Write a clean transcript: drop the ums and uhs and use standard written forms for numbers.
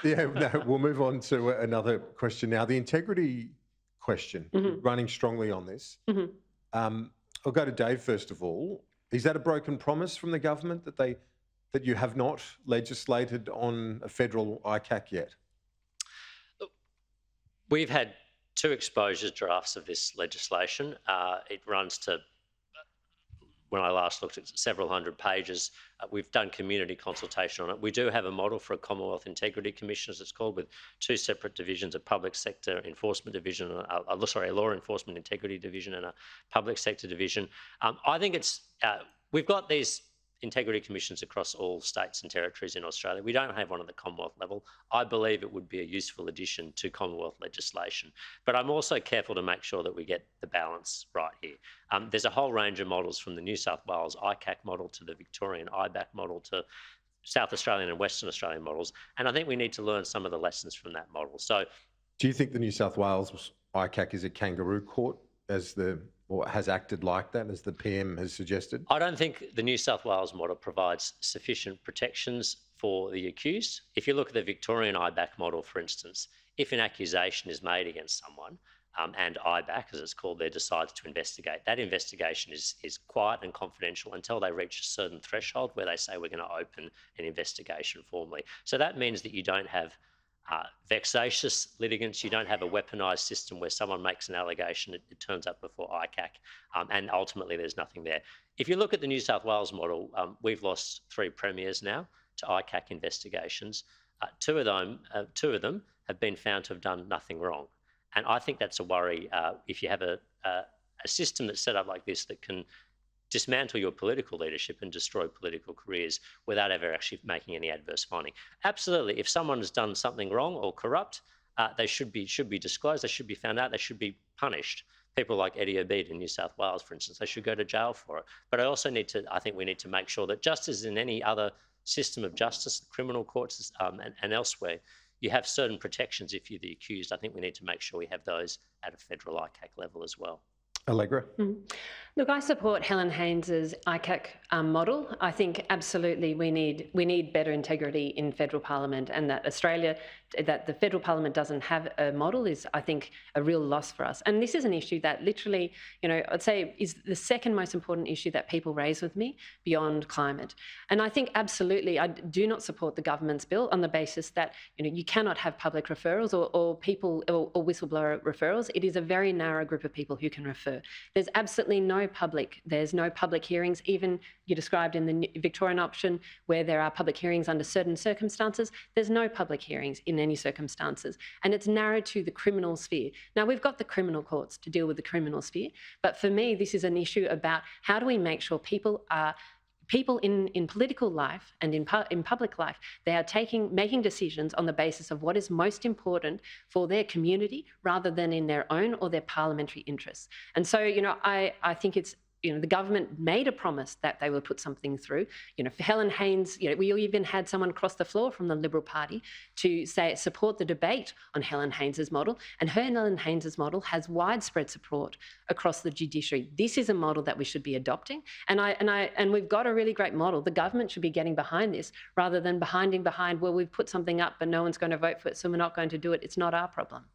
Yeah, no, we'll move on to another question now. The integrity question, running strongly on this. I'll go to Dave first of all. Is that a broken promise from the government that you have not legislated on a federal ICAC yet? We've had 2 exposure drafts of this legislation. It runs to, when I last looked at, several hundred pages. We've done community consultation on it. We do have a model for a Commonwealth Integrity Commission, as it's called, with 2 separate divisions, a public sector enforcement division, a law enforcement integrity division and a public sector division. I think we've got these integrity commissions across all states and territories in Australia. We don't have one at the Commonwealth level. I believe it would be a useful addition to Commonwealth legislation. But I'm also careful to make sure that we get the balance right here. There's a whole range of models, from the New South Wales ICAC model to the Victorian IBAC model to South Australian and Western Australian models. And I think we need to learn some of the lessons from that model. So, do you think the New South Wales ICAC is a kangaroo court, or has acted like that, as the PM has suggested? I don't think the New South Wales model provides sufficient protections for the accused. If you look at the Victorian IBAC model, for instance, if an accusation is made against someone, and IBAC, as it's called there, decides to investigate, that investigation is quiet and confidential until they reach a certain threshold where they say we're going to open an investigation formally. So that means that you don't have vexatious litigants. You don't have a weaponised system where someone makes an allegation, it turns up before ICAC, and ultimately there's nothing there. If you look at the New South Wales model, we've lost 3 premiers now to ICAC investigations. 2 of them have been found to have done nothing wrong. And I think that's a worry if you have a system that's set up like this that can dismantle your political leadership and destroy political careers without ever actually making any adverse finding. Absolutely, if someone has done something wrong or corrupt, they should be disclosed, they should be found out, they should be punished. People like Eddie Obeid in New South Wales, for instance, they should go to jail for it. But I think we need to make sure that, just as in any other system of justice, criminal courts and elsewhere, you have certain protections if you're the accused. I think we need to make sure we have those at a federal ICAC level as well. Allegra? Look, I support Helen Haynes's ICAC model. I think absolutely we need better integrity in federal parliament, and that the federal parliament doesn't have a model is, I think, a real loss for us. And this is an issue that literally, I'd say is the second most important issue that people raise with me beyond climate. And I think absolutely I do not support the government's bill on the basis that you cannot have public referrals or whistleblower referrals. It is a very narrow group of people who can refer. There's absolutely no public hearings. Even you described in the Victorian option where there are public hearings under certain circumstances, there's no public hearings in any circumstances. And it's narrowed to the criminal sphere. Now, we've got the criminal courts to deal with the criminal sphere, but for me, this is an issue about how do we make sure people in political life and in public life, they are making decisions on the basis of what is most important for their community rather than in their own or their parliamentary interests. And so, I think it's, the government made a promise that they will put something through. For Helen Haynes, we even had someone cross the floor from the Liberal Party to support the debate on Helen Haynes's model, and Helen Haynes's model has widespread support across the judiciary. This is a model that we should be adopting, and we've got a really great model. The government should be getting behind this rather than behind, well, we've put something up, but no one's going to vote for it, so we're not going to do it. It's not our problem.